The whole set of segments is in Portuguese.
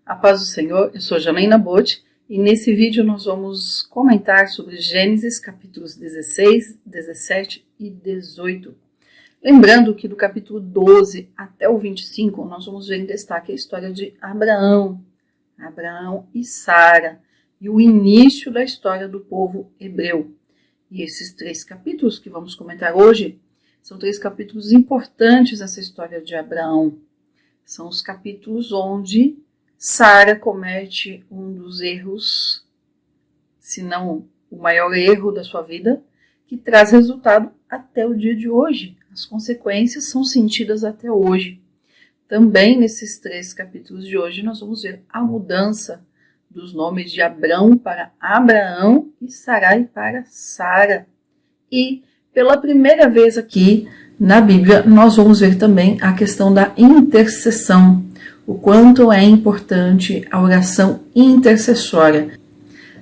A paz do Senhor, eu sou Janaína Botti e nesse vídeo nós vamos comentar sobre Gênesis capítulos 16, 17 e 18. Lembrando que do capítulo 12 até o 25 nós vamos ver em destaque a história de Abraão e Sara e o início da história do povo hebreu. E esses 3 capítulos que vamos comentar hoje são 3 capítulos importantes nessa história de Abraão. São os capítulos onde Sara comete um dos erros, se não o maior erro da sua vida, que traz resultado até o dia de hoje. As consequências são sentidas até hoje. Também nesses 3 capítulos de hoje nós vamos ver a mudança dos nomes de Abrão para Abraão e Sarai para Sara. E pela primeira vez aqui na Bíblia nós vamos ver também a questão da intercessão. O quanto é importante a oração intercessória.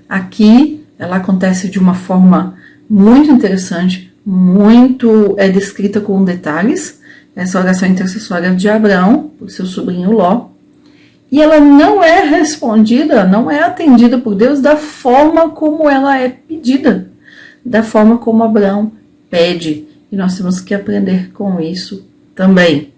Aqui ela acontece de uma forma muito interessante, é descrita com detalhes, essa oração intercessória de Abraão, por seu sobrinho Ló, e ela não é respondida, não é atendida por Deus da forma como ela é pedida, da forma como Abraão pede, e nós temos que aprender com isso também.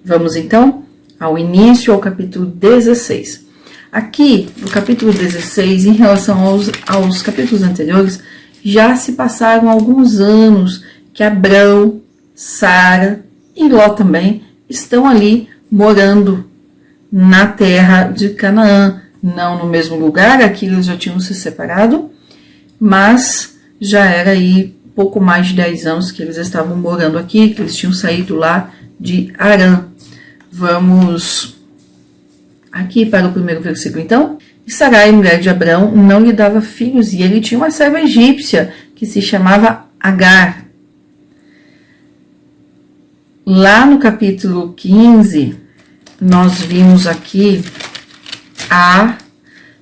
Vamos então ao início, ao capítulo 16. Aqui, no capítulo 16, em relação aos capítulos anteriores, já se passaram alguns anos que Abrão, Sara e Ló também estão ali morando na terra de Canaã. Não no mesmo lugar, aqui eles já tinham se separado, mas já era aí pouco mais de 10 anos que eles estavam morando aqui, que eles tinham saído lá de Harã. Vamos aqui para o primeiro versículo, então. E Sarai, mulher de Abrão, não lhe dava filhos, e ele tinha uma serva egípcia, que se chamava Agar. Lá no capítulo 15, nós vimos aqui a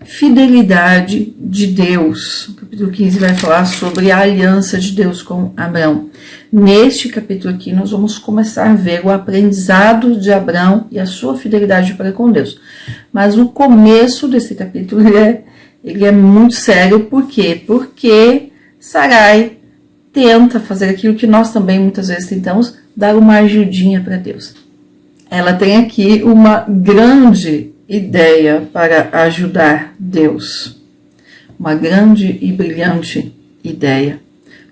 fidelidade de Deus. O capítulo 15 vai falar sobre a aliança de Deus com Abrão. Neste capítulo aqui, nós vamos começar a ver o aprendizado de Abrão e a sua fidelidade para com Deus. Mas o começo desse capítulo ele é muito sério. Por quê? Porque Sarai tenta fazer aquilo que nós também muitas vezes tentamos, dar uma ajudinha para Deus. Ela tem aqui uma grande ideia para ajudar Deus. Uma grande e brilhante ideia.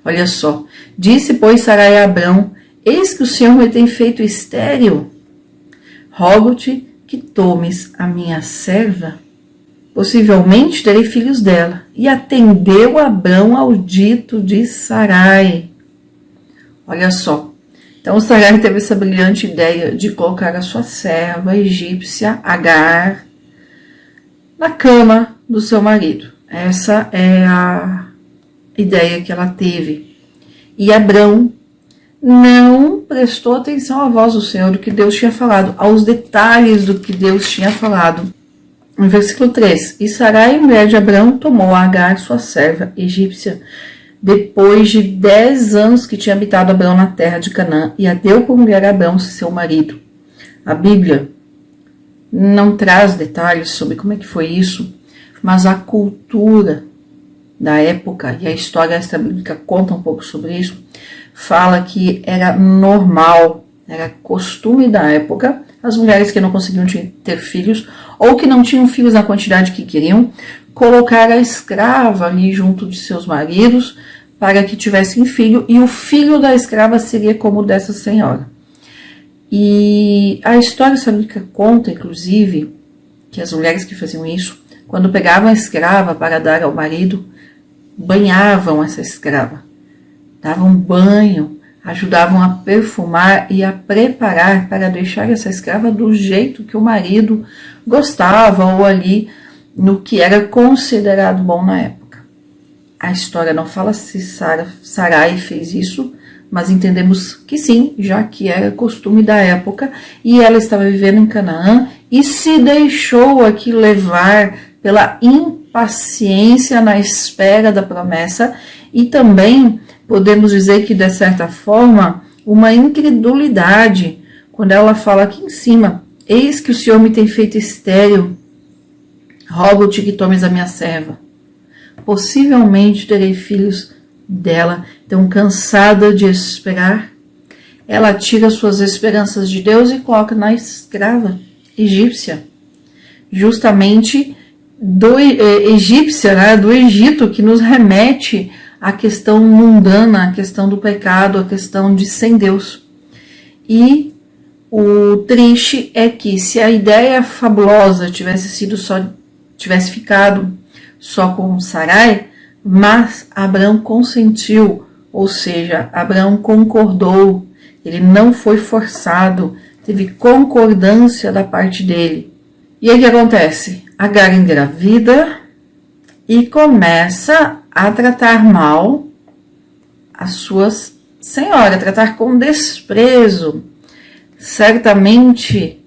Olha só. Disse, pois, Sarai a Abrão: eis que o Senhor me tem feito estéril. Rogo-te que tomes a minha serva. Possivelmente terei filhos dela. E atendeu Abrão ao dito de Sarai. Olha só. Então Sarai teve essa brilhante ideia de colocar a sua serva egípcia, Agar, na cama do seu marido. Essa é a ideia que ela teve. E Abrão não prestou atenção à voz do Senhor, do que Deus tinha falado, aos detalhes do que Deus tinha falado. No versículo 3, e Sarai, mulher de Abrão, tomou a Agar, sua serva egípcia, depois de 10 anos que tinha habitado Abrão na terra de Canaã, e a deu por mulher a Abrão, seu marido. A Bíblia não traz detalhes sobre como é que foi isso, mas a cultura da época, e a história extra bíblica conta um pouco sobre isso, fala que era normal, era costume da época, as mulheres que não conseguiam ter filhos, ou que não tinham filhos na quantidade que queriam, colocar a escrava ali junto de seus maridos, para que tivessem filho, e o filho da escrava seria como o dessa senhora. E a história bíblica conta, inclusive, que as mulheres que faziam isso, quando pegavam a escrava para dar ao marido, banhavam essa escrava, davam banho, ajudavam a perfumar e a preparar para deixar essa escrava do jeito que o marido gostava, ou ali no que era considerado bom na época. A história não fala se Sarai fez isso, mas entendemos que sim, já que era costume da época, e ela estava vivendo em Canaã e se deixou aqui levar pela impaciência na espera da promessa, e também podemos dizer que, de certa forma, uma incredulidade, quando ela fala aqui em cima, eis que o Senhor me tem feito estéril. Rogo-te que tomes a minha serva. Possivelmente terei filhos dela. Então, cansada de esperar, ela tira suas esperanças de Deus e coloca na escrava egípcia. Justamente egípcia, né, do Egito, que nos remete à questão mundana, à questão do pecado, à questão de sem Deus. E o triste é que se a ideia fabulosa tivesse ficado só com Sarai, mas Abraão consentiu, ou seja, Abraão concordou, ele não foi forçado, teve concordância da parte dele. E aí o que acontece? Agar engravida e começa a tratar mal a sua senhora, a tratar com desprezo. Certamente,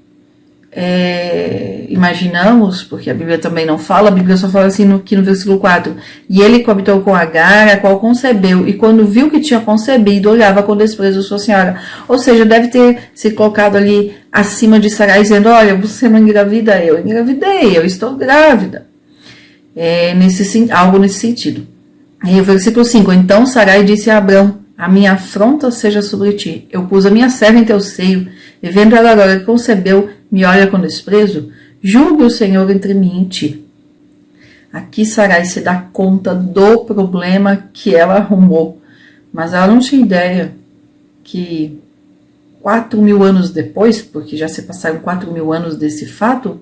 imaginamos, porque a Bíblia também não fala, a Bíblia só fala assim aqui no versículo 4, e ele coabitou com Agar, a qual concebeu, e quando viu que tinha concebido, olhava com desprezo sua senhora. Ou seja, deve ter se colocado ali acima de Sarai, dizendo, olha, você não engravida, eu engravidei, eu estou grávida. Algo nesse sentido. E o versículo 5, então Sarai disse a Abrão, a minha afronta seja sobre ti, eu pus a minha serva em teu seio, e vendo ela agora que concebeu, me olha com desprezo, julgue o Senhor entre mim e ti. Aqui Sarai se dá conta do problema que ela arrumou, mas ela não tinha ideia que 4.000 anos depois, porque já se passaram 4.000 anos desse fato,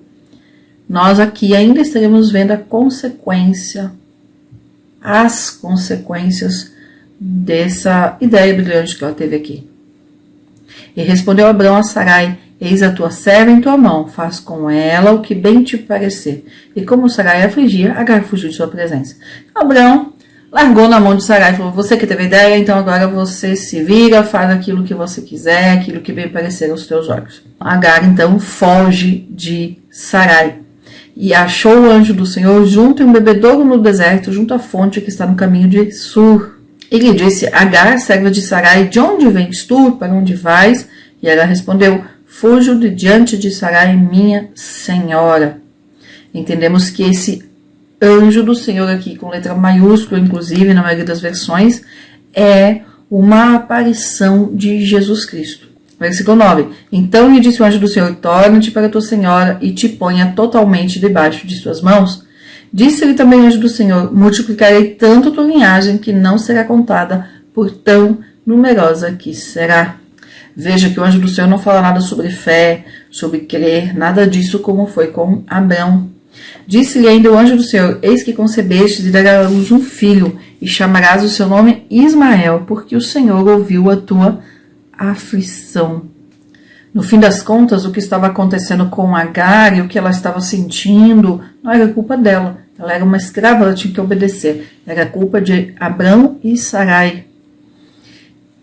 nós aqui ainda estaremos vendo as consequências dessa ideia brilhante que ela teve aqui. E respondeu Abrão a Sarai, eis a tua serva em tua mão, faz com ela o que bem te parecer. E como Sarai afligia, Agar fugiu de sua presença. Abrão largou na mão de Sarai e falou, você que teve a ideia, então agora você se vira, faz aquilo que você quiser, aquilo que bem parecer aos teus olhos. Agar então foge de Sarai. E achou o anjo do Senhor junto em um bebedouro no deserto, junto à fonte que está no caminho de Sur. Ele disse, Agar, serva de Sarai, de onde vens tu? Para onde vais? E ela respondeu, fujo de diante de Sarai, minha senhora. Entendemos que esse anjo do Senhor aqui, com letra maiúscula, inclusive, na maioria das versões, é uma aparição de Jesus Cristo. Versículo 9. Então lhe disse o anjo do Senhor, torna-te para tua senhora e te ponha totalmente debaixo de suas mãos. Disse-lhe também o anjo do Senhor, multiplicarei tanto tua linhagem que não será contada, por tão numerosa que será. Veja que o anjo do Senhor não fala nada sobre fé, sobre crer, nada disso como foi com Abrão. Disse-lhe ainda o anjo do Senhor, eis que concebeste e darás à luz um filho, e chamarás o seu nome Ismael, porque o Senhor ouviu a tua aflição. No fim das contas, o que estava acontecendo com Agar e o que ela estava sentindo não era culpa dela. Ela era uma escrava, ela tinha que obedecer. Era culpa de Abrão e Sarai.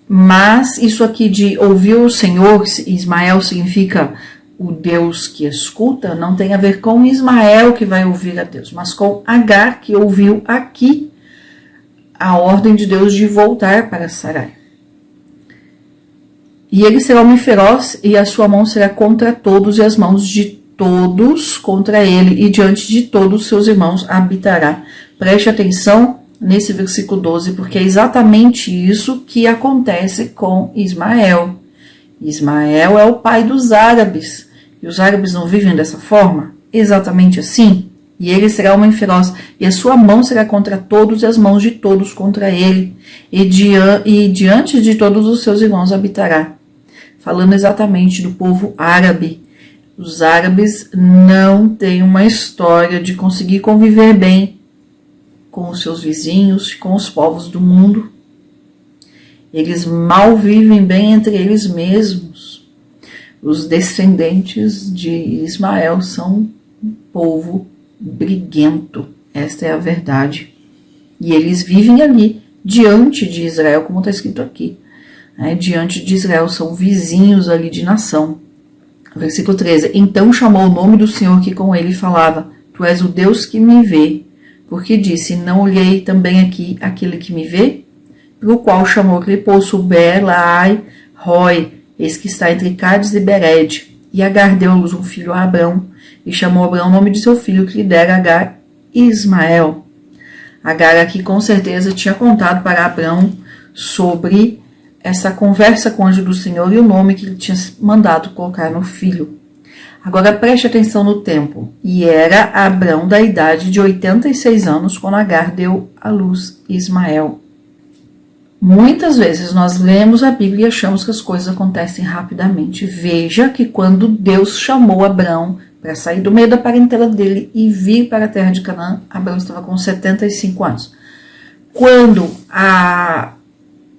Mas isso aqui de ouvir o Senhor, Ismael significa o Deus que escuta, não tem a ver com Ismael que vai ouvir a Deus, mas com Agar que ouviu aqui a ordem de Deus de voltar para Sarai. E ele será homem feroz, e a sua mão será contra todos, e as mãos de todos contra ele, e diante de todos seus irmãos habitará. Preste atenção nesse versículo 12, porque é exatamente isso que acontece com Ismael. Ismael é o pai dos árabes, e os árabes não vivem dessa forma? Exatamente assim. E ele será homem feroz, e a sua mão será contra todos, e as mãos de todos contra ele, e diante de todos os seus irmãos habitará. Falando exatamente do povo árabe. Os árabes não têm uma história de conseguir conviver bem com os seus vizinhos, com os povos do mundo. Eles mal vivem bem entre eles mesmos. Os descendentes de Ismael são um povo briguento. Esta é a verdade. E eles vivem ali, diante de Israel, como está escrito aqui. Diante de Israel, são vizinhos ali de nação. Versículo 13. Então chamou o nome do Senhor que com ele falava, tu és o Deus que me vê, porque disse, não olhei também aqui aquele que me vê? Pelo qual chamou aquele poço Ber Laai Roi, eis que está entre Cádiz e Bered. E Agar deu à luz um filho a Abrão, e chamou Abrão o nome de seu filho, que lhe dera Agar, Ismael. Agar aqui com certeza tinha contado para Abrão sobre essa conversa com o anjo do Senhor e o nome que ele tinha mandado colocar no filho. Agora preste atenção no tempo. E era Abrão da idade de 86 anos quando Agar deu à luz Ismael. Muitas vezes nós lemos a Bíblia e achamos que as coisas acontecem rapidamente. Veja que quando Deus chamou Abrão para sair do meio da parentela dele e vir para a terra de Canaã, Abrão estava com 75 anos. Quando a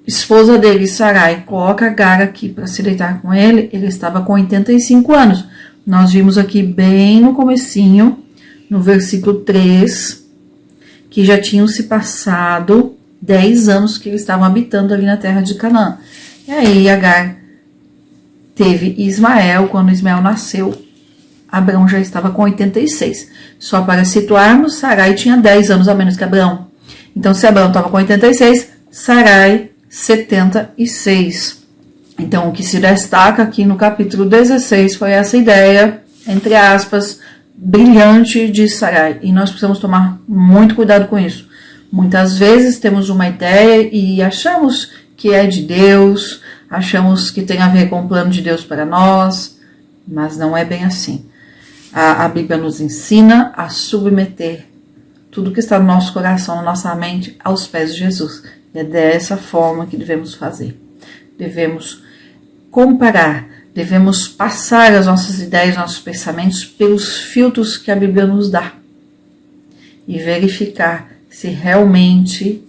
esposa dele, Sarai, coloca Agar aqui para se deitar com ele, ele estava com 85 anos. Nós vimos aqui bem no comecinho, no versículo 3, que já tinham se passado 10 anos que eles estavam habitando ali na terra de Canaã. E aí Agar teve Ismael. Quando Ismael nasceu, Abrão já estava com 86. Só para situarmos, Sarai tinha 10 anos a menos que Abrão. Então, se Abrão estava com 86, Sarai 76. Então, o que se destaca aqui no capítulo 16 foi essa ideia, entre aspas, brilhante de Sarai. E nós precisamos tomar muito cuidado com isso. Muitas vezes temos uma ideia e achamos que é de Deus, achamos que tem a ver com o plano de Deus para nós, mas não é bem assim. A Bíblia nos ensina a submeter tudo que está no nosso coração, na nossa mente, aos pés de Jesus. E é dessa forma que devemos fazer. Devemos comparar, devemos passar as nossas ideias, nossos pensamentos pelos filtros que a Bíblia nos dá e verificar se realmente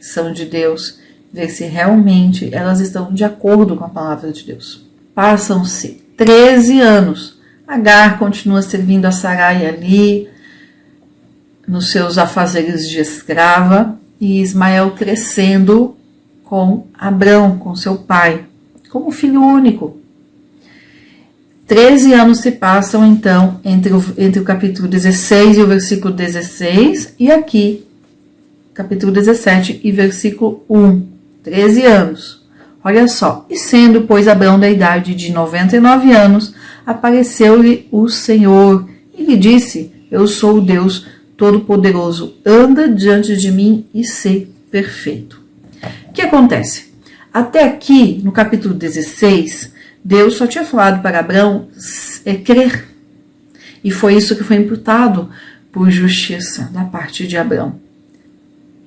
são de Deus, ver se realmente elas estão de acordo com a palavra de Deus. Passam-se 13 anos. Agar continua servindo a Sarai ali, nos seus afazeres de escrava, e Ismael crescendo com Abrão, com seu pai, como filho único. 13 anos se passam, então, entre o capítulo 16 e o versículo 16, e aqui, capítulo 17 e versículo 1. 13 anos. Olha só. E sendo, pois, Abrão da idade de 99 anos, apareceu-lhe o Senhor e lhe disse: Eu sou o Deus Todo-Poderoso, anda diante de mim e sê perfeito. O que acontece? Até aqui, no capítulo 16, Deus só tinha falado para Abrão crer. E foi isso que foi imputado por justiça da parte de Abrão.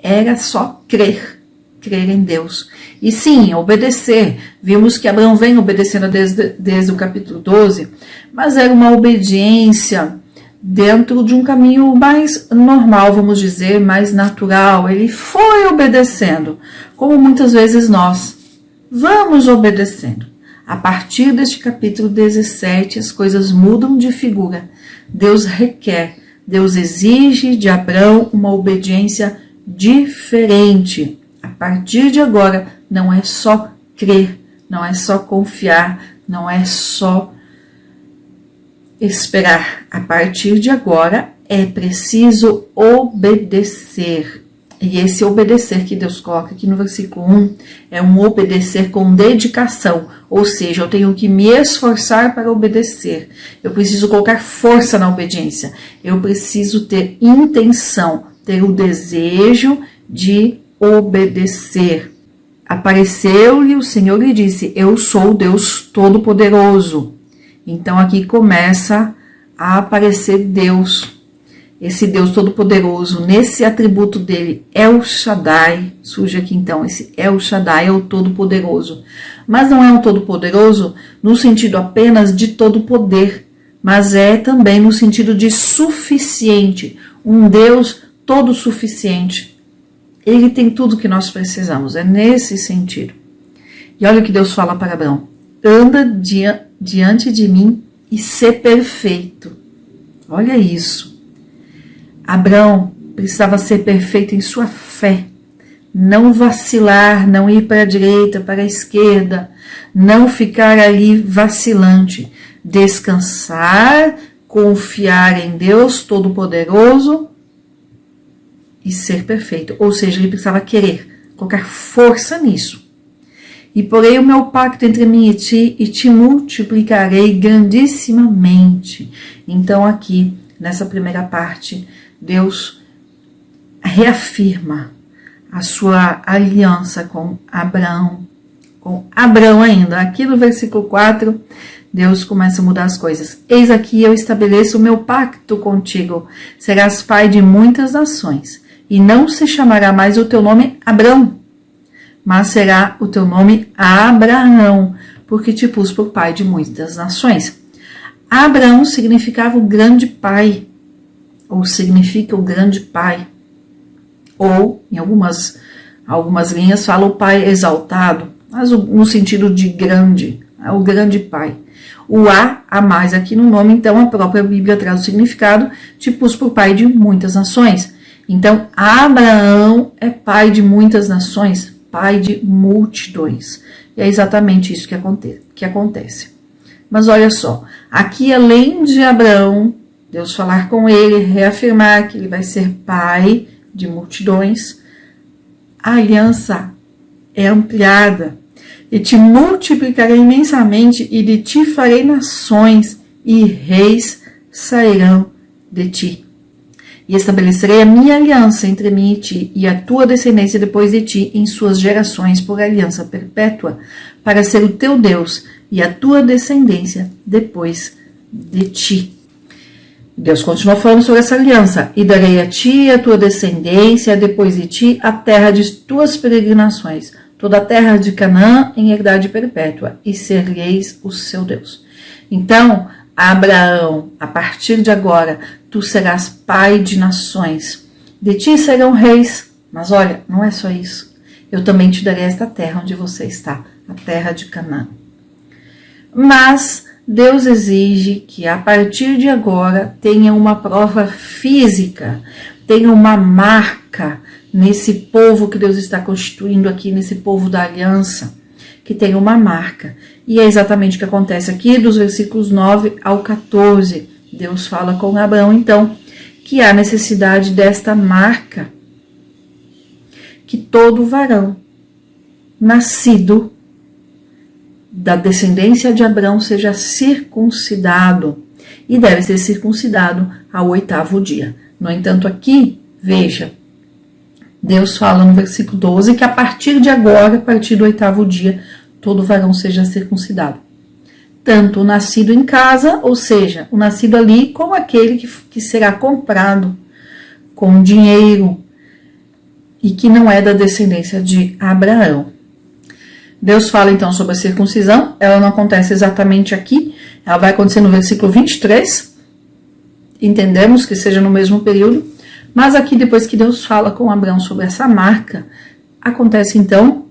Era só crer em Deus. E sim, obedecer. Vimos que Abrão vem obedecendo desde o capítulo 12, mas era uma obediência dentro de um caminho mais normal, vamos dizer, mais natural. Ele foi obedecendo, como muitas vezes nós vamos obedecendo. A partir deste capítulo 17, as coisas mudam de figura. Deus requer, Deus exige de Abrão uma obediência diferente. A partir de agora, não é só crer, não é só confiar, não é só esperar. A partir de agora, é preciso obedecer. E esse obedecer que Deus coloca aqui no versículo 1 é um obedecer com dedicação. Ou seja, eu tenho que me esforçar para obedecer. Eu preciso colocar força na obediência. Eu preciso ter intenção, ter o desejo de obedecer. Apareceu-lhe o Senhor e disse: Eu sou o Deus Todo-Poderoso. Então aqui começa a aparecer Deus. Esse Deus Todo-Poderoso, nesse atributo dele, El Shaddai, surge aqui então, esse El Shaddai é o Todo-Poderoso. Mas não é um Todo-Poderoso no sentido apenas de todo poder, mas é também no sentido de suficiente, um Deus todo suficiente. Ele tem tudo que nós precisamos, é nesse sentido. E olha o que Deus fala para Abrão: anda diante de mim e sê perfeito. Olha isso. Abrão precisava ser perfeito em sua fé, não vacilar, não ir para a direita, para a esquerda, não ficar ali vacilante, descansar, confiar em Deus Todo-Poderoso e ser perfeito. Ou seja, ele precisava querer, colocar força nisso. E porei o meu pacto entre mim e te multiplicarei grandissimamente. Então aqui, nessa primeira parte, Deus reafirma a sua aliança com Abraão ainda. Aqui no versículo 4, Deus começa a mudar as coisas. Eis aqui eu estabeleço o meu pacto contigo. Serás pai de muitas nações. E não se chamará mais o teu nome Abrão, mas será o teu nome Abraão, porque te pus por pai de muitas nações. Abraão significava o grande pai, ou significa o grande pai. Ou, em algumas linhas, fala o pai exaltado, mas no sentido de grande, o grande pai. O a mais aqui no nome, então a própria Bíblia traz o significado, te pus por pai de muitas nações. Então, Abraão é pai de muitas nações, pai de multidões. E é exatamente isso que acontece. Mas olha só, aqui além de Abraão, Deus falar com ele, reafirmar que ele vai ser pai de multidões, a aliança é ampliada. E te multiplicarei imensamente, e de ti farei nações, e reis sairão de ti. E estabelecerei a minha aliança entre mim e ti, e a tua descendência depois de ti, em suas gerações, por aliança perpétua, para ser o teu Deus, e a tua descendência depois de ti. Deus continua falando sobre essa aliança. E darei a ti e a tua descendência, depois de ti, a terra de tuas peregrinações, toda a terra de Canaã em herdade perpétua, e sereis o seu Deus. Então, Abraão, a partir de agora, tu serás pai de nações. De ti serão reis. Mas olha, não é só isso. Eu também te darei esta terra onde você está, a terra de Canaã. Mas Deus exige que a partir de agora tenha uma prova física, tenha uma marca nesse povo que Deus está constituindo aqui, nesse povo da aliança, que tenha uma marca. E é exatamente o que acontece aqui dos versículos 9 ao 14. Deus fala com Abraão, então, que há necessidade desta marca, que todo varão nascido da descendência de Abraão seja circuncidado, e deve ser circuncidado ao 8º dia. No entanto, aqui, veja, Deus fala no versículo 12 que a partir de agora, a partir do 8º dia, todo varão seja circuncidado. Tanto o nascido em casa, ou seja, o nascido ali, como aquele que será comprado com dinheiro e que não é da descendência de Abraão. Deus fala então sobre a circuncisão, ela não acontece exatamente aqui, ela vai acontecer no versículo 23, entendemos que seja no mesmo período, mas aqui depois que Deus fala com Abraão sobre essa marca, acontece então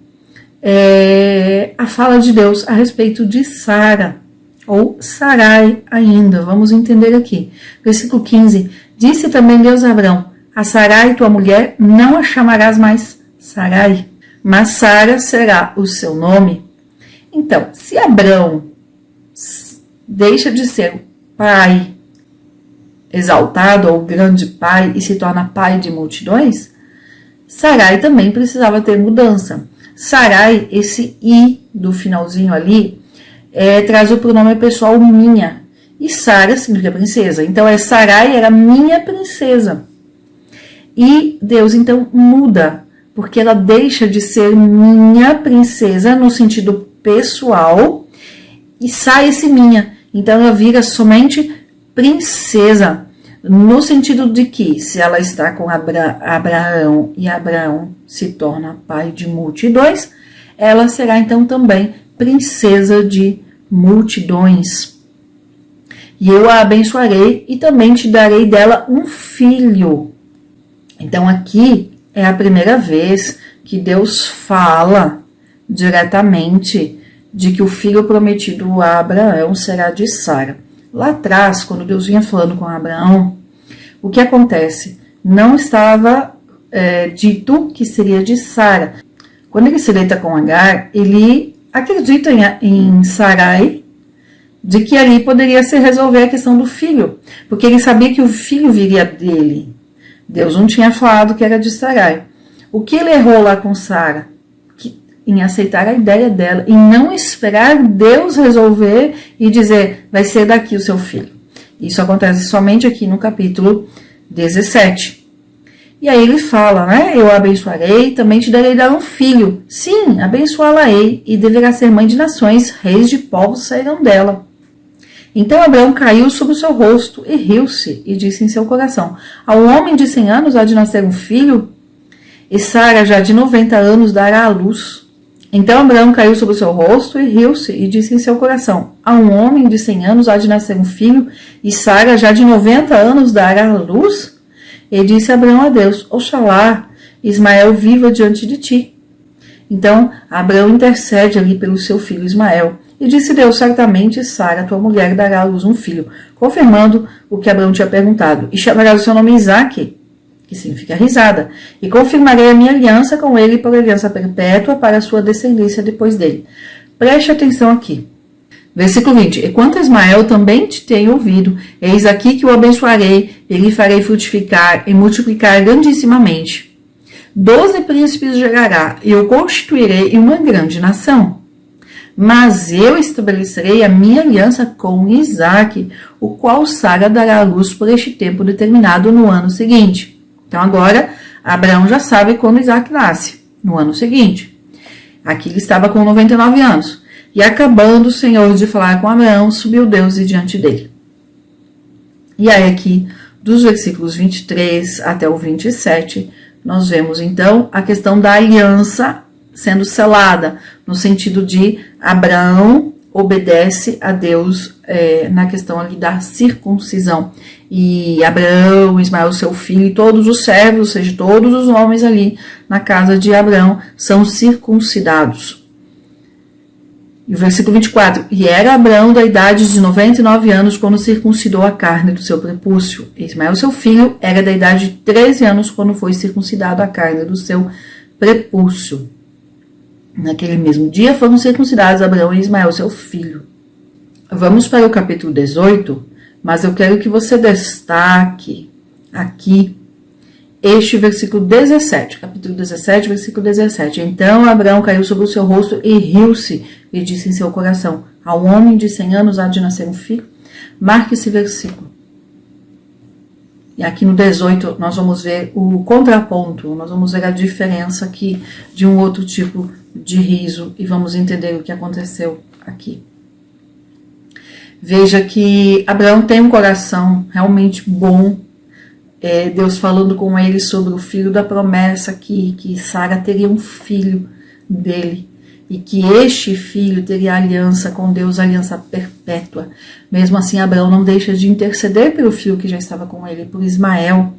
a fala de Deus a respeito de Sara, ou Sarai ainda, vamos entender aqui. Versículo 15, disse também Deus a Abraão, a Sarai tua mulher não a chamarás mais Sarai, mas Sara será o seu nome. Então, se Abraão deixa de ser pai exaltado ou grande pai e se torna pai de multidões, Sarai também precisava ter mudança. Sarai, esse i do finalzinho ali, traz o pronome pessoal minha. E Sara significa princesa. Então, Sarai era minha princesa. E Deus, então, muda, porque ela deixa de ser minha princesa no sentido pessoal e sai esse minha. Então, ela vira somente princesa, no sentido de que, se ela está com Abraão e Abraão se torna pai de multidões, ela será então também princesa de multidões. E eu a abençoarei e também te darei dela um filho. Então aqui é a primeira vez que Deus fala diretamente de que o filho prometido a Abraão será de Sara. Lá atrás, quando Deus vinha falando com Abraão, o que acontece? Não estava dito que seria de Sara. Quando ele se deita com Agar, ele acredita em Sarai, de que ali poderia se resolver a questão do filho, porque ele sabia que o filho viria dele. Deus não tinha falado que era de Sarai. O que ele errou lá com Sara? em aceitar a ideia dela, em não esperar Deus resolver e dizer, vai ser daqui o seu filho. Isso acontece somente aqui no capítulo 17. E aí ele fala, né? Eu a abençoarei, também te darei dar um filho. Sim, abençoá-la-ei, e deverá ser mãe de nações, reis de povos sairão dela. Então Abraão caiu sobre o seu rosto e riu-se, e disse em seu coração, ao homem de 100 anos há de nascer um filho, e Sara já de 90 anos dará à luz. Então Abraão caiu sobre o seu rosto e riu-se, e disse em seu coração, a um homem de 100 anos há de nascer um filho, e Sara já de 90 anos dará à luz? E disse Abraão a Deus, oxalá Ismael viva diante de ti. Então Abraão intercede ali pelo seu filho Ismael. E disse Deus, certamente Sara, tua mulher, dará à luz um filho, confirmando o que Abraão tinha perguntado. E chamará o seu nome Isaque, que significa risada, e confirmarei a minha aliança com ele por aliança perpétua para a sua descendência depois dele. Preste atenção aqui. Versículo 20. E quanto a Ismael, também te tenho ouvido. Eis aqui que o abençoarei, e lhe farei frutificar e multiplicar grandissimamente. 12 príncipes gerará, e o constituirei em uma grande nação. Mas eu estabelecerei a minha aliança com Isaque, o qual Sara dará à luz por este tempo determinado no ano seguinte. Então agora, Abraão já sabe quando Isaque nasce, no ano seguinte. Aqui ele estava com 99 anos. E acabando o Senhor de falar com Abraão, subiu Deus diante dele. E aí aqui, dos versículos 23 até o 27, nós vemos então a questão da aliança sendo selada, no sentido de Abraão obedece a Deus na questão ali da circuncisão. E Abraão, Ismael, seu filho, e todos os servos, ou seja, todos os homens ali na casa de Abraão, são circuncidados. E o versículo 24, e era Abraão da idade de 99 anos quando circuncidou a carne do seu prepúcio. Ismael, seu filho, era da idade de 13 anos quando foi circuncidado a carne do seu prepúcio. Naquele mesmo dia foram circuncidados Abraão e Ismael, seu filho. Vamos para o capítulo 18, mas eu quero que você destaque aqui este versículo 17, capítulo 17, versículo 17. Então Abraão caiu sobre o seu rosto e riu-se, e disse em seu coração, ao homem de 100 anos há de nascer um filho. Marque esse versículo. E aqui no 18 nós vamos ver o contraponto, nós vamos ver a diferença aqui de um outro tipo de riso e vamos entender o que aconteceu aqui. Veja que Abraão tem um coração realmente bom, Deus falando com ele sobre o filho da promessa, que Sara teria um filho dele, e que este filho teria aliança com Deus, aliança perpétua. Mesmo assim, Abraão não deixa de interceder pelo filho que já estava com ele, por Ismael.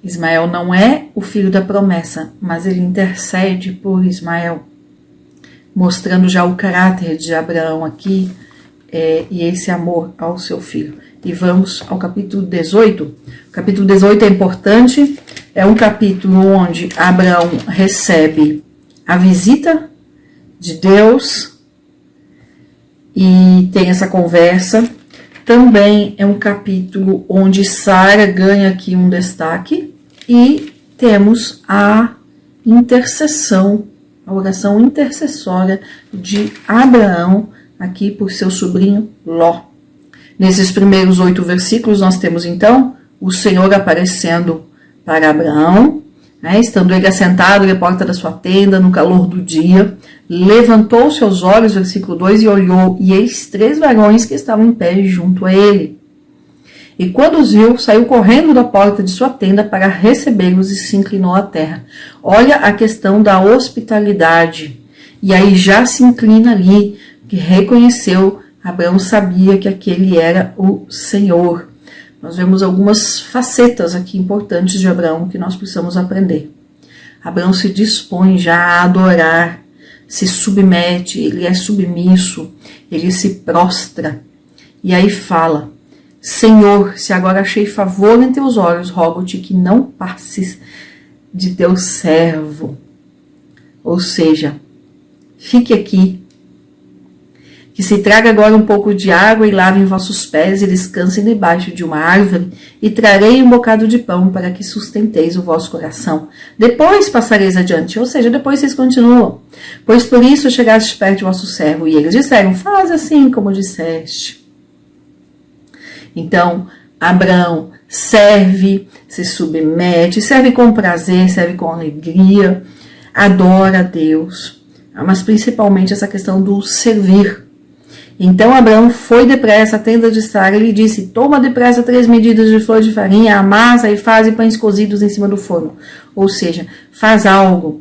Ismael não é o filho da promessa, mas ele intercede por Ismael, mostrando já o caráter de Abraão aqui, e esse amor ao seu filho. E vamos ao capítulo 18. O capítulo 18 é importante, é um capítulo onde Abraão recebe a visita de Deus e tem essa conversa. Também é um capítulo onde Sara ganha aqui um destaque e temos a intercessão, a oração intercessória de Abraão aqui por seu sobrinho Ló. Nesses primeiros 8 versículos nós temos então o Senhor aparecendo para Abraão, estando ele assentado à porta da sua tenda, no calor do dia, levantou seus olhos, versículo 2, e olhou, e eis 3 varões que estavam em pé junto a ele. E quando os viu, saiu correndo da porta de sua tenda para recebê-los e se inclinou à terra. Olha a questão da hospitalidade. E aí já se inclina ali, que reconheceu, Abraão sabia que aquele era o Senhor. Nós vemos algumas facetas aqui importantes de Abraão que nós precisamos aprender. Abraão se dispõe já a adorar, se submete, ele é submisso, ele se prostra. E aí fala, Senhor, se agora achei favor em teus olhos, rogo-te que não passes de teu servo. Ou seja, fique aqui, Que se traga agora um pouco de água e lavem vossos pés e descansem debaixo de uma árvore, e trarei um bocado de pão para que sustenteis o vosso coração. Depois passareis adiante, ou seja, depois vocês continuam. Pois por isso chegaste perto de vosso servo, e eles disseram, faz assim como disseste. Então, Abraão serve, se submete, serve com prazer, serve com alegria, adora a Deus, mas principalmente essa questão do servir. Então Abraão foi depressa à tenda de Sara e lhe disse, toma depressa 3 medidas de flor de farinha, amassa e faze pães cozidos em cima do forno. Ou seja, faz algo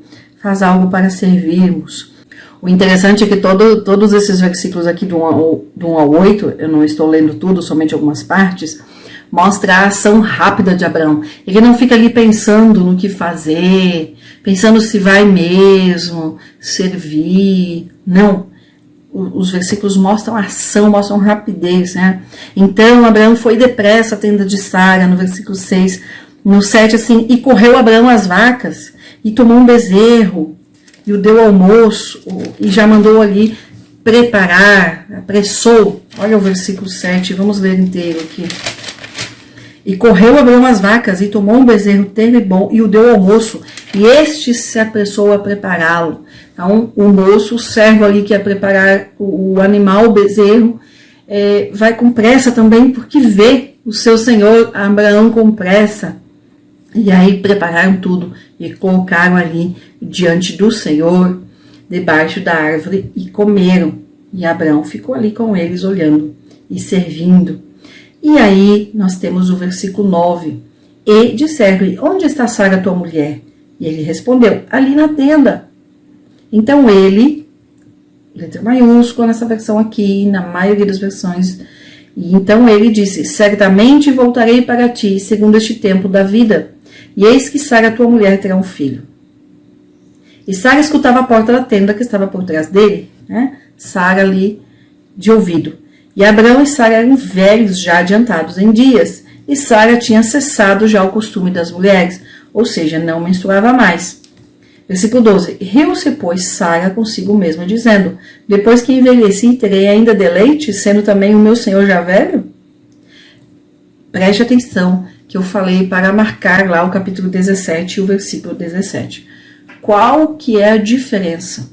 para servirmos. O interessante é que todos esses versículos aqui do 1 ao 8, eu não estou lendo tudo, somente algumas partes, mostra a ação rápida de Abraão. Ele não fica ali pensando no que fazer, pensando se vai mesmo servir. Não. Os versículos mostram ação, mostram rapidez, né? Então, Abraão foi depressa à tenda de Sara, no versículo 6. No 7, assim, e correu Abraão às vacas, e tomou um bezerro, e o deu ao moço, e já mandou ali preparar, apressou. Olha o versículo 7, vamos ler inteiro aqui. E correu Abraão às vacas, e tomou um bezerro tenro e bom, e o deu ao moço, e este se apressou a prepará-lo. Então, o moço, o servo ali que ia preparar o animal, o bezerro, vai com pressa também, porque vê o seu senhor Abraão com pressa. E aí prepararam tudo e colocaram ali diante do Senhor, debaixo da árvore, e comeram. E Abraão ficou ali com eles, olhando e servindo. E aí nós temos o versículo 9. E disseram-lhe, onde está Sara, tua mulher? E ele respondeu, ali na tenda. Então ele, letra maiúscula nessa versão aqui, na maioria das versões, e então ele disse, certamente voltarei para ti, segundo este tempo da vida, e eis que Sara, tua mulher, terá um filho. E Sara escutava a porta da tenda que estava por trás dele, né? Sara ali de ouvido. E Abraão e Sara eram velhos, já adiantados em dias, e Sara tinha cessado já o costume das mulheres, ou seja, não menstruava mais. Versículo 12. Riu-se, pois, Sara consigo mesma, dizendo, depois que envelheci, terei ainda deleite, sendo também o meu senhor já velho? Preste atenção, que eu falei para marcar lá o capítulo 17 e o versículo 17. Qual que é a diferença?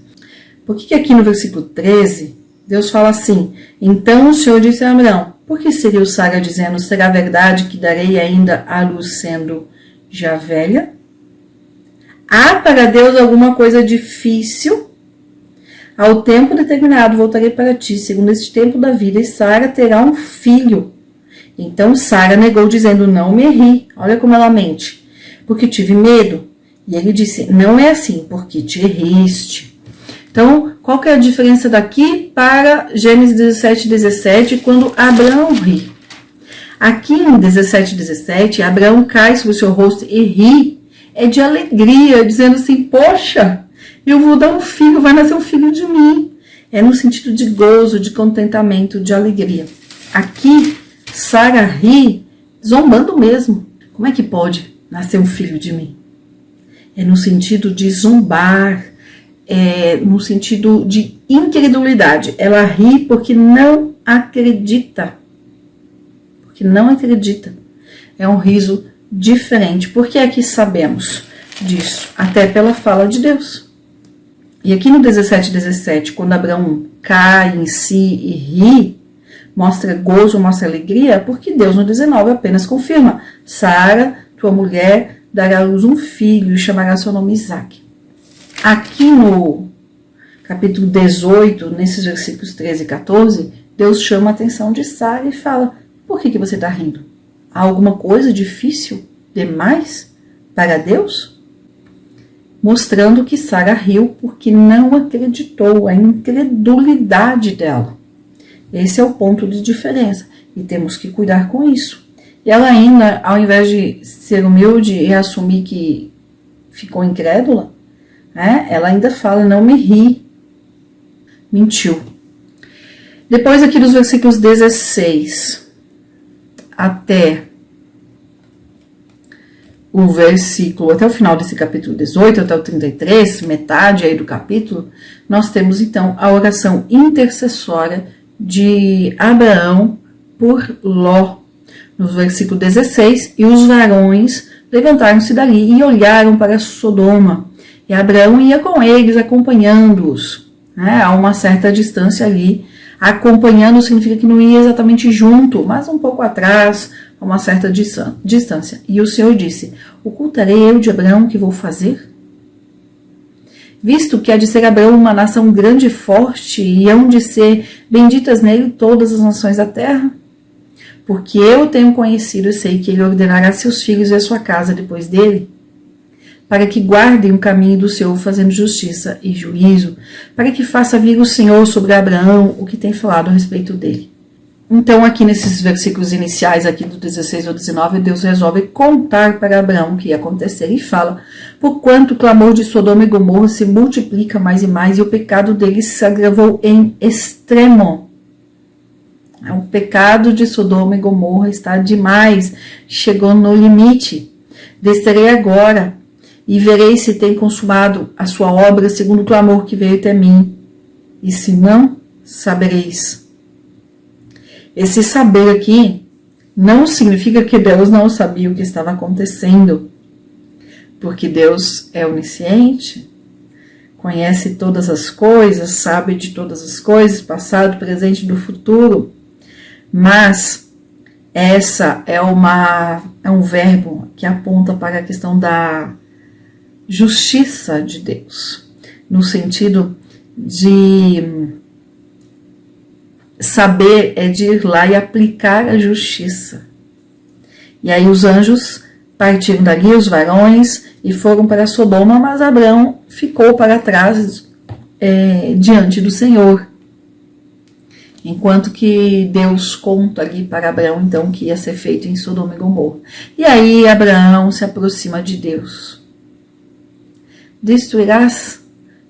Por que aqui no versículo 13, Deus fala assim, então o Senhor disse a Abraão, por que seria o Sara dizendo, será verdade que darei ainda à luz sendo já velha? Há para Deus alguma coisa difícil? Ao tempo determinado voltarei para ti, segundo este tempo da vida, e Sara terá um filho. Então Sara negou, dizendo, não me ri. Olha como ela mente. Porque tive medo. E ele disse, não é assim, porque te riste. Então, qual que é a diferença daqui para Gênesis 17, 17, quando Abraão ri? Aqui em 17, 17, Abraão cai sobre o seu rosto e ri. É de alegria, dizendo assim, poxa, eu vou dar um filho, vai nascer um filho de mim. É no sentido de gozo, de contentamento, de alegria. Aqui, Sara ri, zombando mesmo. Como é que pode nascer um filho de mim? É no sentido de zombar, no sentido de incredulidade. Ela ri porque não acredita. Porque não acredita. É um riso diferente. Por que é que sabemos disso? Até pela fala de Deus. E aqui no 17, quando Abraão cai em si e ri, mostra gozo, mostra alegria, porque Deus no 19 apenas confirma, Sara, tua mulher, dará à luz um filho e chamará seu nome Isaque. Aqui no capítulo 18, nesses versículos 13 e 14, Deus chama a atenção de Sara e fala, por que você está rindo? Há alguma coisa difícil demais para Deus? Mostrando que Sara riu porque não acreditou, a incredulidade dela. Esse é o ponto de diferença e temos que cuidar com isso. E ela ainda, ao invés de ser humilde e assumir que ficou incrédula, ela ainda fala, não me ri, mentiu. Depois aqui dos versículos 16 até o versículo, até o final desse capítulo 18, até o 33, metade aí do capítulo, nós temos então a oração intercessória de Abraão por Ló. No versículo 16, e os varões levantaram-se dali e olharam para Sodoma. E Abraão ia com eles, acompanhando-os. A uma certa distância ali. Acompanhando significa que não ia exatamente junto, mas um pouco atrás, a uma certa distância. E o Senhor disse: ocultarei eu de Abraão o que vou fazer? Visto que há de ser Abraão uma nação grande e forte, e hão de ser benditas nele todas as nações da terra? Porque eu tenho conhecido e sei que ele ordenará seus filhos e a sua casa depois dele, para que guardem o caminho do Senhor, fazendo justiça e juízo, para que faça vir o Senhor sobre Abraão o que tem falado a respeito dele. Então, aqui nesses versículos iniciais, aqui do 16 ao 19, Deus resolve contar para Abraão o que ia acontecer e fala: porquanto o clamor de Sodoma e Gomorra se multiplica mais e mais, e o pecado deles se agravou em extremo. O pecado de Sodoma e Gomorra está demais, chegou no limite. Descerei agora e verei se tem consumado a sua obra segundo o clamor que veio até mim. E se não, sabereis. Esse saber aqui não significa que Deus não sabia o que estava acontecendo, porque Deus é onisciente, conhece todas as coisas, sabe de todas as coisas, passado, presente e do futuro. Mas essa é um verbo que aponta para a questão da justiça de Deus, no sentido de saber é de ir lá e aplicar a justiça. E aí os anjos partiram dali, os varões, e foram para Sodoma, mas Abraão ficou para trás diante do Senhor. Enquanto que Deus conta ali para Abraão, então, que ia ser feito em Sodoma e Gomorra. E aí Abraão se aproxima de Deus. Destruirás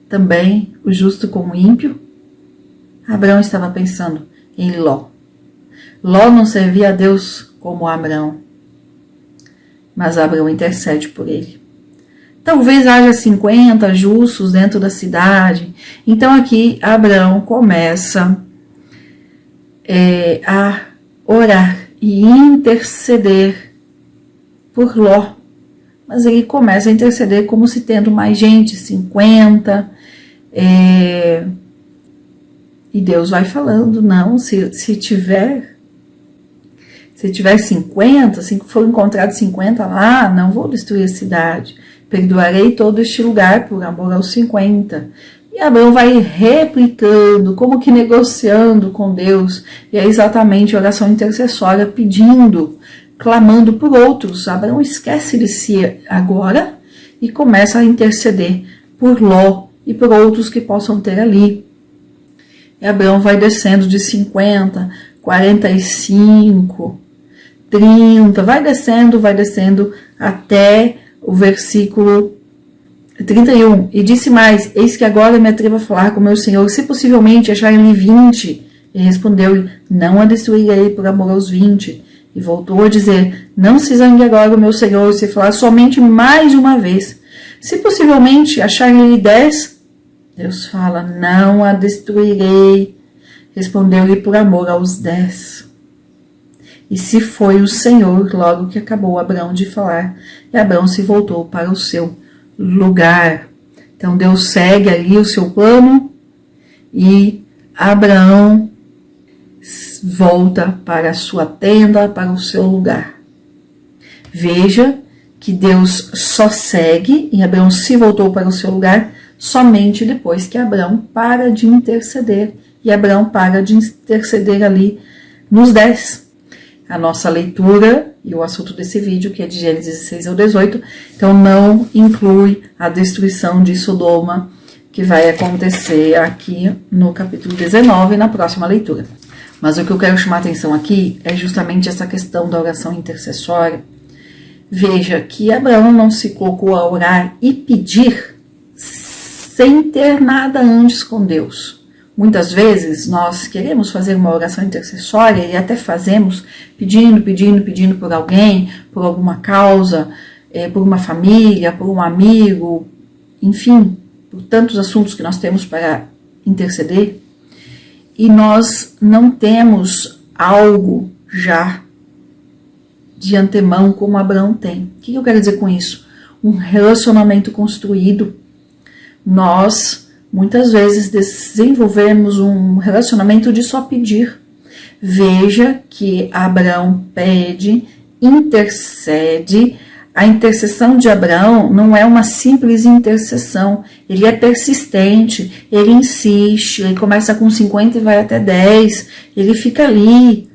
também o justo com o ímpio? Abraão estava pensando em Ló. Ló não servia a Deus como Abraão, mas Abraão intercede por ele. Talvez haja 50 justos dentro da cidade. Então aqui Abraão começa a orar e interceder por Ló. Mas ele começa a interceder como se tendo mais gente, 50. E Deus vai falando: não, se tiver 50, se for encontrado 50 lá, não vou destruir a cidade. Perdoarei todo este lugar por amor aos 50. E Abraão vai replicando, como que negociando com Deus. E é exatamente a oração intercessória, pedindo, clamando por outros. Abraão esquece de si agora e começa a interceder por Ló e por outros que possam ter ali. E Abraão vai descendo de 50, 45, 30, vai descendo até o versículo 31. E disse mais: eis que agora me atrevo a falar com meu Senhor, se possivelmente acharem-lhe 20. E respondeu-lhe: não a destruirei por amor aos 20. E voltou a dizer: não se zangue agora o meu Senhor, se falar somente mais uma vez. Se possivelmente acharem-lhe 10, Deus fala: não a destruirei. Respondeu-lhe: por amor aos 10. E se foi o Senhor, logo que acabou Abraão de falar, e Abraão se voltou para o seu lugar. Então Deus segue ali o seu plano e Abraão volta para a sua tenda, para o seu lugar. Veja que Deus só segue, e Abraão se voltou para o seu lugar somente depois que Abraão para de interceder. E Abraão para de interceder ali nos 10. A nossa leitura e o assunto desse vídeo, que é de Gênesis 16 ao 18, então não inclui a destruição de Sodoma, que vai acontecer aqui no capítulo 19, na próxima leitura. Mas o que eu quero chamar a atenção aqui é justamente essa questão da oração intercessória. Veja que Abraão não se colocou a orar e pedir sem ter nada antes com Deus. Muitas vezes nós queremos fazer uma oração intercessória e até fazemos pedindo por alguém, por alguma causa, por uma família, por um amigo, enfim, por tantos assuntos que nós temos para interceder. e nós não temos algo já de antemão como Abraão tem. O que eu quero dizer com isso? Um relacionamento construído. Nós, muitas vezes, desenvolvemos um relacionamento de só pedir. Veja que Abraão pede, intercede. A intercessão de Abraão não é uma simples intercessão, ele é persistente, ele insiste, ele começa com 50 e vai até 10, ele fica ali.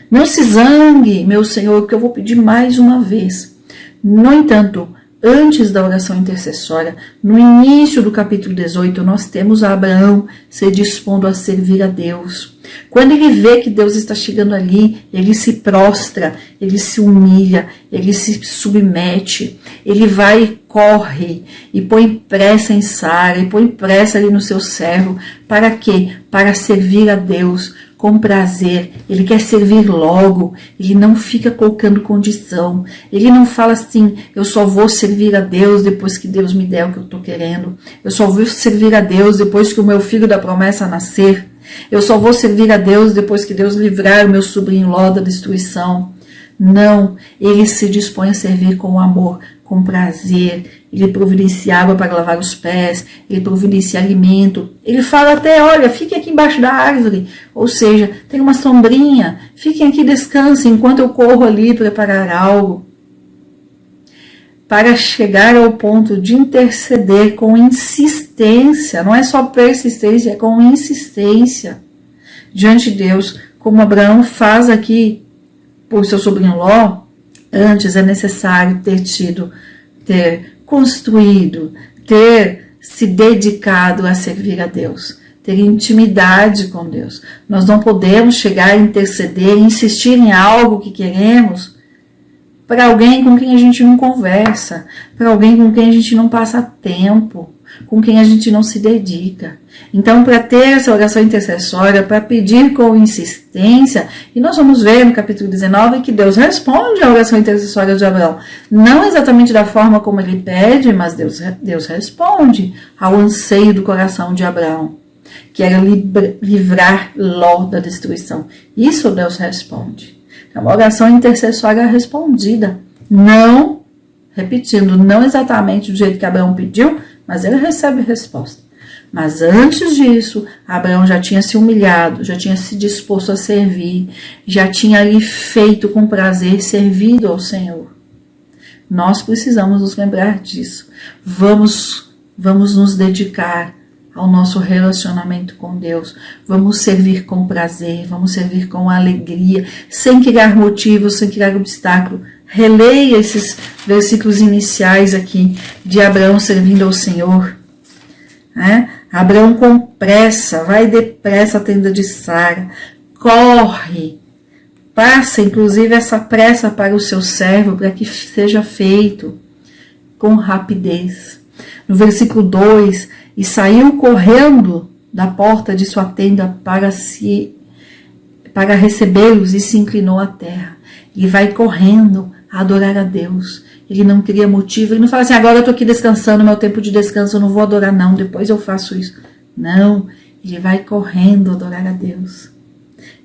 Não se zangue, meu Senhor, que eu vou pedir mais uma vez. No entanto, antes da oração intercessória, no início do capítulo 18, nós temos Abraão se dispondo a servir a Deus. Quando ele vê que Deus está chegando ali, ele se prostra, ele se humilha, ele se submete, ele vai e corre, e põe pressa em Sara, e põe pressa ali no seu servo. Para quê? Para servir a Deus com prazer. Ele quer servir logo, ele não fica colocando condição, ele não fala assim, eu só vou servir a Deus depois que Deus me der o que eu estou querendo, eu só vou servir a Deus depois que o meu filho da promessa nascer, eu só vou servir a Deus depois que Deus livrar o meu sobrinho Ló da destruição. Não, ele se dispõe a servir com amor, com prazer, ele providencia água para lavar os pés, ele providencia alimento, ele fala até, olha, fiquem aqui embaixo da árvore, ou seja, tem uma sombrinha, fiquem aqui, descansem, enquanto eu corro ali preparar algo, para chegar ao ponto de interceder com insistência, não é só persistência, é com insistência, diante de Deus, como Abraão faz aqui por seu sobrinho Ló. Antes é necessário ter construído, ter se dedicado a servir a Deus, ter intimidade com Deus. Nós não podemos chegar a interceder, insistir em algo que queremos para alguém com quem a gente não conversa, para alguém com quem a gente não passa tempo, com quem a gente não se dedica. Então, para ter essa oração intercessória, para pedir com insistência, e nós vamos ver no capítulo 19 que Deus responde à oração intercessória de Abraão. Não exatamente da forma como ele pede, mas Deus responde ao anseio do coração de Abraão, que era livrar Ló da destruição. Isso Deus responde. É uma oração intercessória respondida. Não, repetindo, não exatamente do jeito que Abraão pediu, mas ele recebe resposta. Mas antes disso, Abraão já tinha se humilhado, já tinha se disposto a servir, já tinha ali feito com prazer, servido ao Senhor. Nós precisamos nos lembrar disso. Vamos nos dedicar ao nosso relacionamento com Deus. Vamos servir com prazer, vamos servir com alegria, sem criar motivos, sem criar obstáculo. Releia esses versículos iniciais aqui de Abraão servindo ao Senhor. Abraão com pressa, vai depressa à tenda de Sara, corre, passa inclusive essa pressa para o seu servo, para que seja feito com rapidez. No versículo 2, e saiu correndo da porta de sua tenda para recebê-los e se inclinou à terra. Ele vai correndo a adorar a Deus. Ele não cria motivo, ele não fala assim, agora eu estou aqui descansando, meu tempo de descanso, eu não vou adorar não, depois eu faço isso. Não, ele vai correndo adorar a Deus.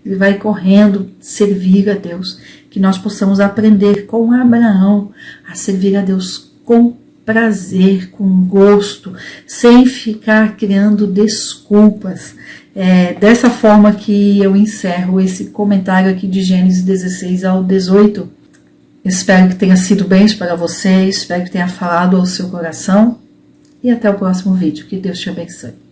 Ele vai correndo servir a Deus. Que nós possamos aprender com Abraão a servir a Deus com prazer, com gosto, sem ficar criando desculpas. Dessa forma que eu encerro esse comentário aqui de Gênesis 16 ao 18. Espero que tenha sido bem para você, espero que tenha falado ao seu coração e até o próximo vídeo. Que Deus te abençoe.